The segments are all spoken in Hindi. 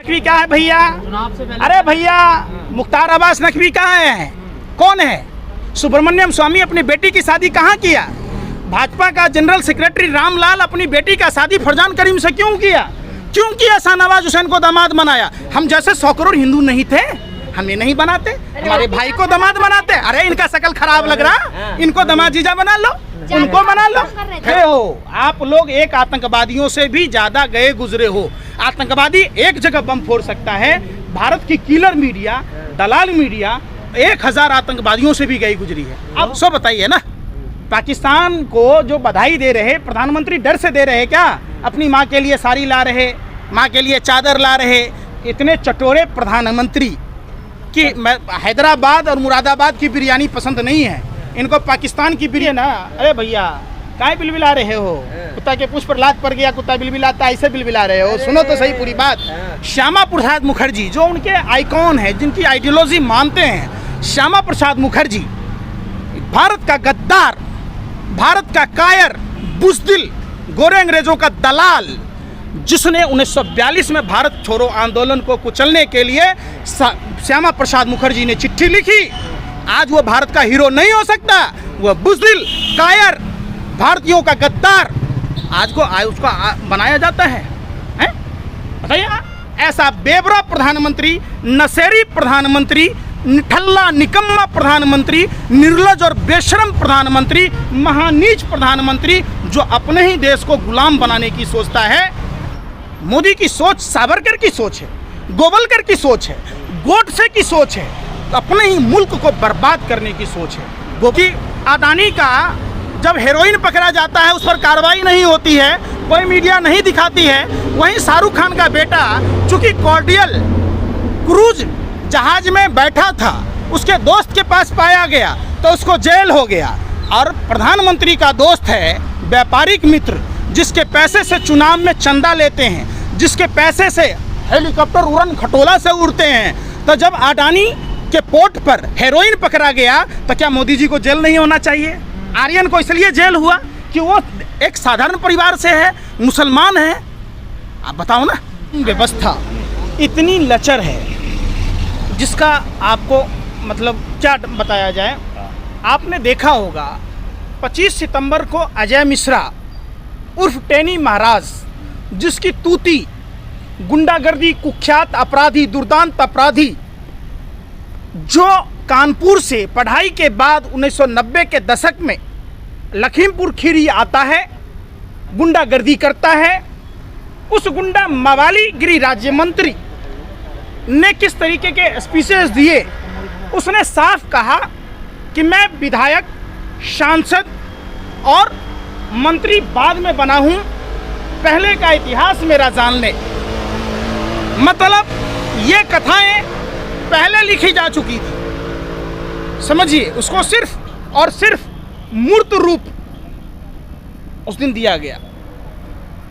नकवी क्या है भैया? अरे भैया, मुख्तार अब्बास नकवी कहाँ है? कौन है? सुब्रमण्यम स्वामी अपनी बेटी की शादी कहाँ किया? भाजपा का जनरल सेक्रेटरी रामलाल अपनी बेटी का शादी फरजान करीम से क्यों किया? क्यों किया शाहनवाज हुसैन को दामाद बनाया? हम जैसे 100 करोड़ हिंदू नहीं थे? हमें नहीं बनाते? हमारे भाई को दामाद बनाते? अरे इनका शकल खराब लग रहा, इनको दामाद जीजा बना लो, उनको बना लो। खड़े हो आप लोग, एक आतंकवादियों से भी ज्यादा गए गुजरे हो। आतंकवादी एक जगह बम फोड़ सकता है, भारत की किलर मीडिया, दलाल मीडिया 1000 आतंकवादियों से भी गई गुजरी है। अब सो बताइए ना, पाकिस्तान को जो बधाई दे रहे प्रधानमंत्री डर से दे रहे क्या? अपनी माँ के लिए साड़ी ला रहे, माँ के लिए चादर ला रहे। इतने चटोरे प्रधानमंत्री कि हैदराबाद और मुरादाबाद की बिरयानी पसंद नहीं है इनको, पाकिस्तान की बिरयानी ना। अरे भैया काय बिलबिला रहे हो? कुत्ता के पूंछ पर लात पड़ गया, कुत्ता बिलबिलाता, ऐसे बिलबिला रहे हो? सुनो तो सही पूरी बात। श्यामा प्रसाद मुखर्जी जो उनके आइकॉन है, जिनकी आइडियोलॉजी मानते हैं, श्यामा प्रसाद मुखर्जी भारत का गद्दार, भारत का कायर, बुज़दिल, गोरे अंग्रेजों का दलाल, जिसने 1942 में भारत छोड़ो आंदोलन को कुचलने के लिए श्यामा प्रसाद मुखर्जी ने चिट्ठी लिखी। आज वो भारत का हीरो नहीं हो सकता, वो बुज़दिल, कायर, भारतीयों का गद्दार आज को उसका बनाया जाता है, हैं? बताइए, ऐसा बेवरा प्रधानमंत्री, नशेरी प्रधानमंत्री, निठल्ला निकम्मा प्रधानमंत्री, निर्लज और बेशरम प्रधानमंत्री, महानीच प्रधानमंत्री जो अपने ही देश को गुलाम बनाने की सोचता है। मोदी की सोच सावरकर की सोच है, गोवलकर की सोच है, गोडसे की सोच है, अपने ही मुल्क को बर्बाद करने की सोच है। क्योंकि अडानी का जब हेरोइन पकड़ा जाता है उस पर कार्रवाई नहीं होती है, कोई मीडिया नहीं दिखाती है। वहीं शाहरुख खान का बेटा चूंकि कॉर्डियल क्रूज जहाज में बैठा था, उसके दोस्त के पास पाया गया तो उसको जेल हो गया। और प्रधानमंत्री का दोस्त है व्यापारिक मित्र, जिसके पैसे से चुनाव में चंदा लेते हैं, जिसके पैसे से हेलीकॉप्टर उड़न खटोला से उड़ते हैं। तो जब अडानी के पोर्ट पर हेरोइन पकड़ा गया तो क्या मोदी जी को जेल नहीं होना चाहिए? आर्यन को इसलिए जेल हुआ कि वो एक साधारण परिवार से है, मुसलमान है। आप बताओ ना, व्यवस्था इतनी लचर है जिसका आपको मतलब क्या बताया जाए। आपने देखा होगा 25 सितंबर को अजय मिश्रा उर्फ टेनी महाराज, जिसकी तूती गुंडागर्दी, कुख्यात अपराधी, दुर्दांत अपराधी, जो कानपुर से पढ़ाई के बाद 1990 के दशक में लखीमपुर खीरी आता है, गुंडागर्दी करता है, उस गुंडा मवाली गिरी राज्य मंत्री ने किस तरीके के स्पीचेस दिए। उसने साफ कहा कि मैं विधायक, सांसद और मंत्री बाद में बना हूं, पहले का इतिहास मेरा जान ले। मतलब ये कथाएं पहले लिखी जा चुकी थी, समझिए। उसको सिर्फ और सिर्फ मूर्त रूप उस दिन दिया गया।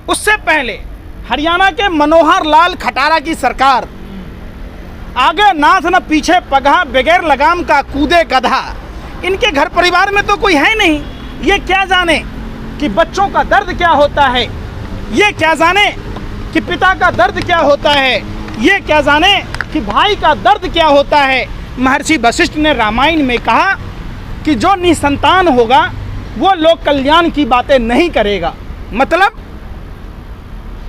उससे पहले हरियाणा के मनोहर लाल खटारा की सरकार, आगे नाथ न पीछे पगहा, बगैर लगाम का कूदे गधा। इनके घर परिवार में तो कोई है नहीं, ये क्या जाने कि बच्चों का दर्द क्या होता है, ये क्या जाने कि पिता का दर्द क्या होता है, ये क्या जाने कि भाई का दर्द क्या होता है। महर्षि वशिष्ठ ने रामायण में कहा कि जो निसंतान होगा वो लोक कल्याण की बातें नहीं करेगा। मतलब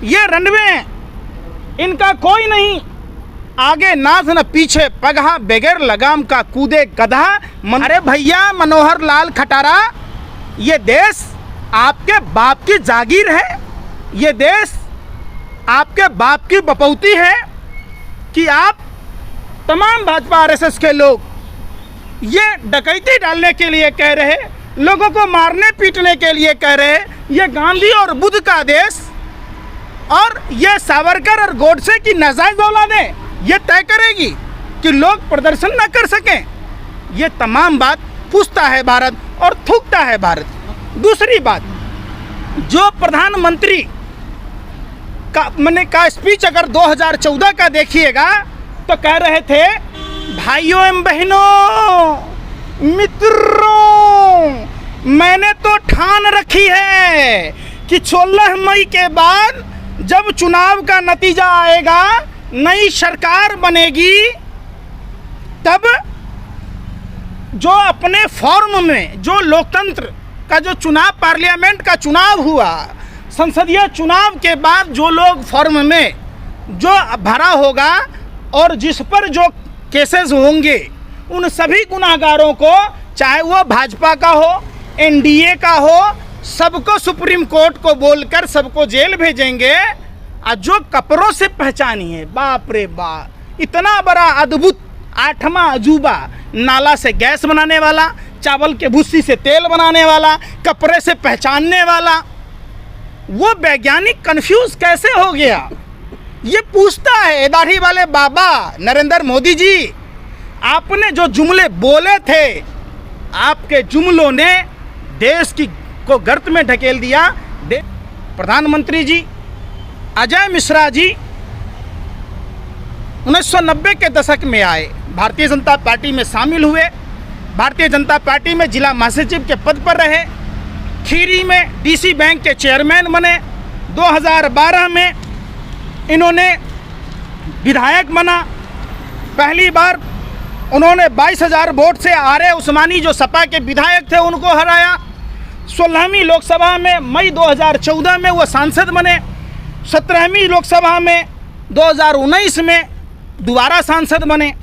ये रनवे हैं, इनका कोई नहीं, आगे नाथ न पीछे पगहा, बगैर लगाम का कूदे गधा। अरे भैया मनोहर लाल खटारा, ये देश आपके बाप की जागीर है, ये देश आपके बाप की बपौती है कि आप तमाम भाजपा आरएसएस के लोग ये डकैती डालने के लिए कह रहे, लोगों को मारने पीटने के लिए कह रहे। ये गांधी और बुद्ध का देश और ये सावरकर और गोडसे की नाजायज औलादें ये तय करेगी कि लोग प्रदर्शन न कर सकें। ये तमाम बात पूछता है भारत और थूकता है भारत। दूसरी बात, जो प्रधानमंत्री का स्पीच अगर 2014 का देखिएगा तो कह रहे थे, भाइयों एवं बहनों, मित्रों, मैंने तो ठान रखी है कि 16 मई के बाद जब चुनाव का नतीजा आएगा नई सरकार बनेगी तब जो अपने फॉर्म में जो लोकतंत्र का जो चुनाव, पार्लियामेंट का चुनाव हुआ, संसदीय चुनाव के बाद जो लोग फॉर्म में जो भरा होगा और जिस पर जो केसेस होंगे, उन सभी गुनाहगारों को, चाहे वो भाजपा का हो, एनडीए का हो, सबको सुप्रीम कोर्ट को बोलकर सबको जेल भेजेंगे। और जो कपड़ों से पहचानी है, बाप रे बाप, इतना बड़ा अद्भुत 8वां अजूबा, नाला से गैस बनाने वाला, चावल के भूसी से तेल बनाने वाला, कपड़े से पहचानने वाला, वो वैज्ञानिक कंफ्यूज कैसे हो गया? ये पूछता है दाढ़ी वाले बाबा नरेंद्र मोदी जी, आपने जो जुमले बोले थे, आपके जुमलों ने देश की को गर्त में ढकेल दिया। प्रधानमंत्री जी अजय मिश्रा जी 1990 के दशक में आए, भारतीय जनता पार्टी में शामिल हुए, भारतीय जनता पार्टी में जिला महासचिव के पद पर रहे, खीरी में डीसी बैंक के चेयरमैन बने, 2012 में इन्होंने विधायक बना, पहली बार उन्होंने 22,000 वोट से आरे उस्मानी जो सपा के विधायक थे उनको हराया। 16वीं लोकसभा में मई 2014 में वो सांसद बने, 17वीं लोकसभा में 2019 में दोबारा सांसद बने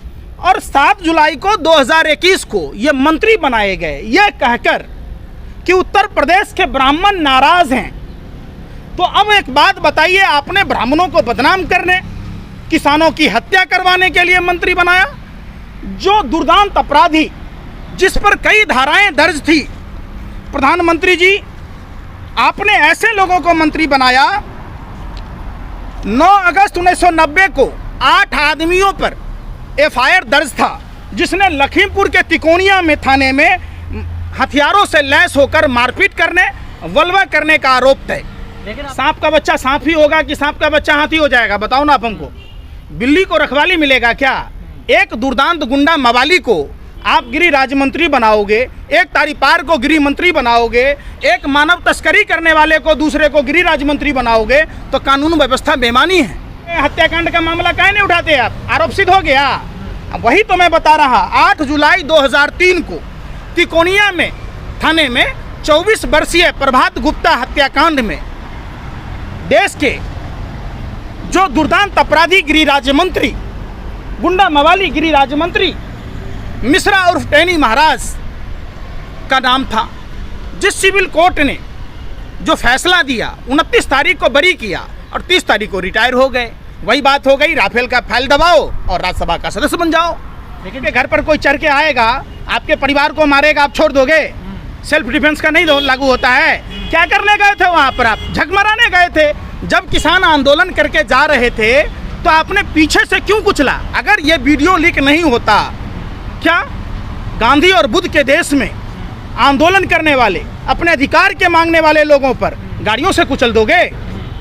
और 7 जुलाई को 2021 को ये मंत्री बनाए गए, ये कहकर कि उत्तर प्रदेश के ब्राह्मण नाराज हैं। तो अब एक बात बताइए, आपने ब्राह्मणों को बदनाम करने, किसानों की हत्या करवाने के लिए मंत्री बनाया, जो दुर्दांत अपराधी जिस पर कई धाराएं दर्ज थी। प्रधानमंत्री जी, आपने ऐसे लोगों को मंत्री बनाया। 9 अगस्त 1990 को 8 आदमियों पर एफआईआर दर्ज था, जिसने लखीमपुर के तिकोनिया में थाने में हथियारों से लैस होकर मारपीट करने, वल्वा करने का आरोप है। लेकिन सांप का बच्चा सांप ही होगा कि सांप का बच्चा हाथी हो जाएगा? बताओ ना आप हमको। बिल्ली को रखवाली मिलेगा क्या? एक दुर्दांत गुंडा मवाली को आप गृह राज्य मंत्री बनाओगे, एक तारीपार को गृह मंत्री बनाओगे, एक मानव तस्करी करने वाले को दूसरे को गृह राज्य मंत्री बनाओगे, तो कानून व्यवस्था बेमानी है। हत्याकांड का मामला काहे नहीं उठाते आप? आरोप सिद्ध हो गया। वही तो मैं बता रहा। 8 जुलाई 2003 को तिकोनिया में थाने में 24 वर्षीय प्रभात गुप्ता हत्याकांड में देश के जो दुर्दांत अपराधी गृह राज्य मंत्री, गुंडा मवाली गृह राज्य मंत्री मिश्रा उर्फ टैनी महाराज का नाम था, जिस सिविल कोर्ट ने जो फैसला दिया 29 तारीख को बरी किया और 30 तारीख को रिटायर हो गए। वही बात हो गई, राफेल का फाइल दबाओ और राज्यसभा का सदस्य बन जाओ। लेकिन घर पर कोई चढ़ के आएगा, आपके परिवार को मारेगा, आप छोड़ दोगे? सेल्फ डिफेंस का नहीं लागू होता है? क्या करने गए थे वहाँ पर? आप झकमराने गए थे। जब किसान आंदोलन करके जा रहे थे तो आपने पीछे से क्यों कुचला? अगर ये वीडियो लीक नहीं होता, क्या गांधी और बुद्ध के देश में आंदोलन करने वाले, अपने अधिकार के मांगने वाले लोगों पर गाड़ियों से कुचल दोगे?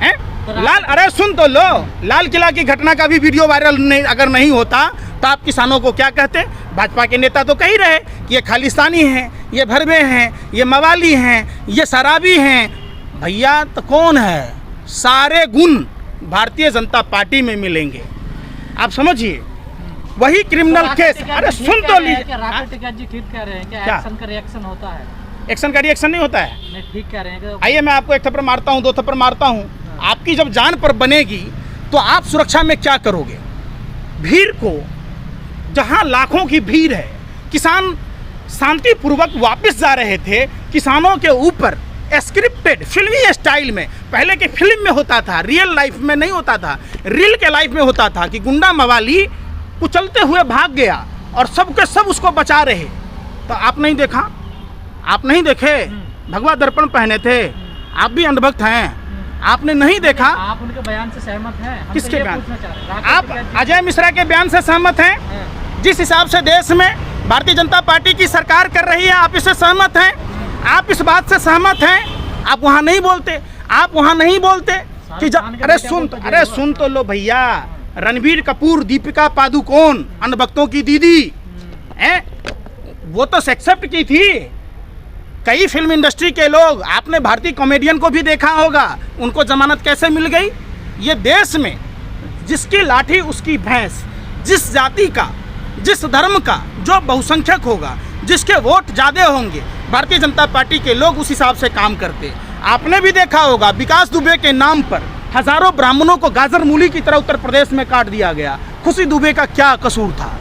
हैं? लाल, अरे सुन तो लो, लाल किला की घटना का भी वीडियो वायरल अगर नहीं होता तो आप किसानों को क्या कहते? भाजपा के नेता तो कह ही रहे कि ये खालिस्तानी हैं, ये भरवे हैं, ये मवाली हैं, ये शराबी हैं। भैया तो कौन है? सारे गुण भारतीय जनता पार्टी में मिलेंगे, आप समझिए। वही क्रिमिनल केस। अरे सुन तो लीजिए, राकेश टिकैत जी ठीक कह रहे हैं कि एक्शन का रिएक्शन होता है। एक्शन का रिएक्शन नहीं होता है? नहीं, ठीक कह रहे हैं। आइए मैं आपको 1 थप्पड़ मारता हूँ, 2 थप्पड़ मारता हूँ। आपकी जब जान पर बनेगी तो आप सुरक्षा में क्या करोगे? भीड़ को, जहाँ लाखों की भीड़ है, किसान शांतिपूर्वक वापस जा रहे थे, किसानों के ऊपर स्क्रिप्टेड फिल्मी स्टाइल में, पहले के फिल्म में होता था, रियल लाइफ में नहीं होता था, रियल के लाइफ में होता था कि गुंडा मवाली कुचलते हुए भाग गया और सब के सब उसको बचा रहे। तो आप नहीं देखा? आप नहीं देखे? भगवा दर्पण पहने थे, आप भी अंधभक्त हैं, आपने नहीं देखा? आप उनके बयान से सहमत हैं? किसके बयान? आप अजय मिश्रा के बयान से सहमत हैं? जिस हिसाब से देश में भारतीय जनता पार्टी की सरकार कर रही है, आप इससे सहमत हैं? आप इस बात से सहमत हैं? आप वहाँ नहीं बोलते, आप वहाँ नहीं बोलते कि अरे सुन तो लो भैया। रणबीर कपूर, दीपिका पादुकोण, अनभक्तों की दीदी हैं, वो तो एक्सेप्ट की थी। कई फिल्म इंडस्ट्री के लोग, आपने भारतीय कॉमेडियन को भी देखा होगा, उनको जमानत कैसे मिल गई? ये देश में जिसकी लाठी उसकी भैंस, जिस जाति का, जिस धर्म का जो बहुसंख्यक होगा, जिसके वोट ज़्यादा होंगे, भारतीय जनता पार्टी के लोग उस हिसाब से काम करते। आपने भी देखा होगा विकास दुबे के नाम पर हजारों ब्राह्मणों को गाजर मूली की तरह उत्तर प्रदेश में काट दिया गया। खुशी दुबे का क्या कसूर था?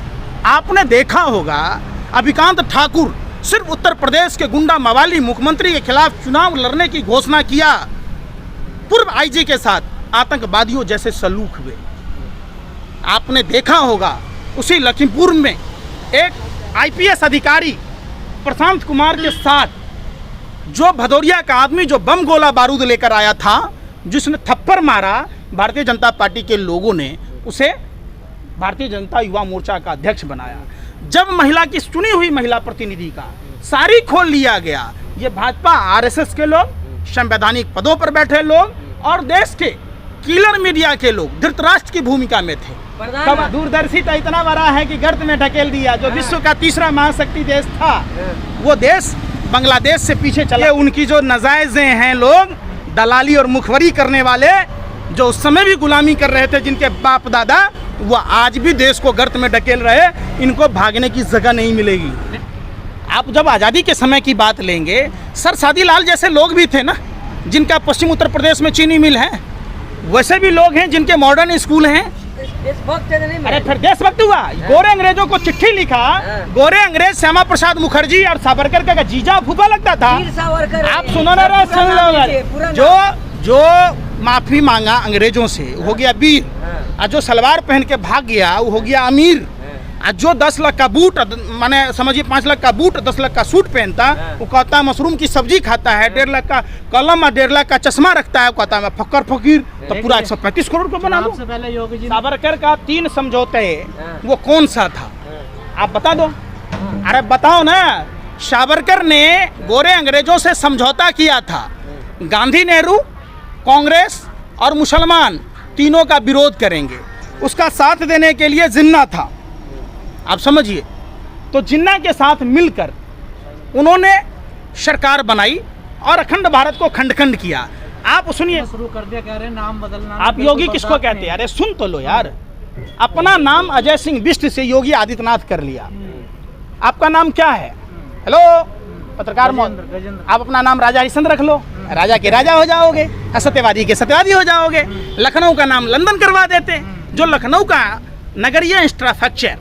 आपने देखा होगा अभिकांत ठाकुर सिर्फ उत्तर प्रदेश के गुंडा मवाली मुख्यमंत्री के खिलाफ चुनाव लड़ने की घोषणा किया, पूर्व आईजी के साथ आतंकवादियों जैसे सलूक हुए। आपने देखा होगा उसी लखीमपुर में एक आईपीएस अधिकारी प्रशांत कुमार के साथ जो भदौरिया का आदमी जो बम गोला बारूद लेकर आया था, जिसने थप्पड़ मारा, भारतीय जनता पार्टी के लोगों ने उसे भारतीय जनता युवा मोर्चा का अध्यक्ष बनाया। जब महिला की चुनी हुई महिला प्रतिनिधि का सारी खोल लिया गया, ये भाजपा आरएसएस के लोग, संवैधानिक पदों पर बैठे लोग और देश के किलर मीडिया के लोग धृतराष्ट्र की भूमिका में थे। तब दूरदर्शी तो इतना बड़ा है कि गर्त में ढकेल दिया। जो विश्व का तीसरा महाशक्ति देश था, वो देश बांग्लादेश से पीछे चले। उनकी जो नजायजें हैं, लोग दलाली और मुखबरी करने वाले जो उस समय भी गुलामी कर रहे थे, जिनके बाप दादा, वो आज भी देश को गर्त में ढकेल रहे। इनको भागने की जगह नहीं मिलेगी। आप जब आज़ादी के समय की बात लेंगे, सर सादी लाल जैसे लोग भी थे ना, जिनका पश्चिम उत्तर प्रदेश में चीनी मिल है, वैसे भी लोग हैं जिनके मॉडर्न स्कूल हैं। अरे फिर देशभक्त हुआ। गोरे अंग्रेजों को चिट्ठी लिखा, गोरे अंग्रेज श्यामा प्रसाद मुखर्जी और सावरकर का जीजा फूफा लगता था। आप सुनो ना रे, सुन लो। जो माफी मांगा अंग्रेजों से वो हो गया वीर, और जो सलवार पहन के भाग गया वो हो गया अमीर। और जो 10 लाख का बूट, माने समझिए 5 लाख का बूट 10 लाख का सूट पहनता, वो कहता है मशरूम की सब्जी खाता है, 1.5 लाख का कलम और 1.5 लाख का चश्मा रखता है, कहता है मैं फक्कर फकीर। तो पूरा 135 करोड़ को बना दो। सावरकर का 3 समझौते, वो कौन सा था आप बता दो। अरे बताओ ना। सावरकर ने गोरे अंग्रेजों से समझौता किया था। गांधी, नेहरू, कांग्रेस और मुसलमान तीनों का विरोध करेंगे, उसका साथ देने के लिए जिन्ना था। आप समझिए, तो जिन्ना के साथ मिलकर उन्होंने सरकार बनाई और अखंड भारत को खंड खंड किया। आप सुनिए, शुरू कर दिया, कह रहे हैं नाम बदलना। आप योगी किसको कहते हैं? अरे सुन तो लो यार, अपना नाम अजय सिंह बिष्ट से योगी आदित्यनाथ कर लिया। आपका नाम क्या है? हेलो पत्रकार महोदय, आप अपना नाम राजा हरिश्चंद्र रख लो, राजा के राजा हो जाओगे, सत्यवादी के सत्यवादी हो जाओगे। लखनऊ का नाम लंदन करवा देते। जो लखनऊ का नगरीय इंफ्रास्ट्रक्चर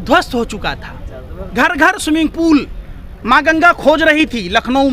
ध्वस्त हो चुका था, घर घर स्विमिंग पूल, माँ गंगा खोज रही थी लखनऊ में।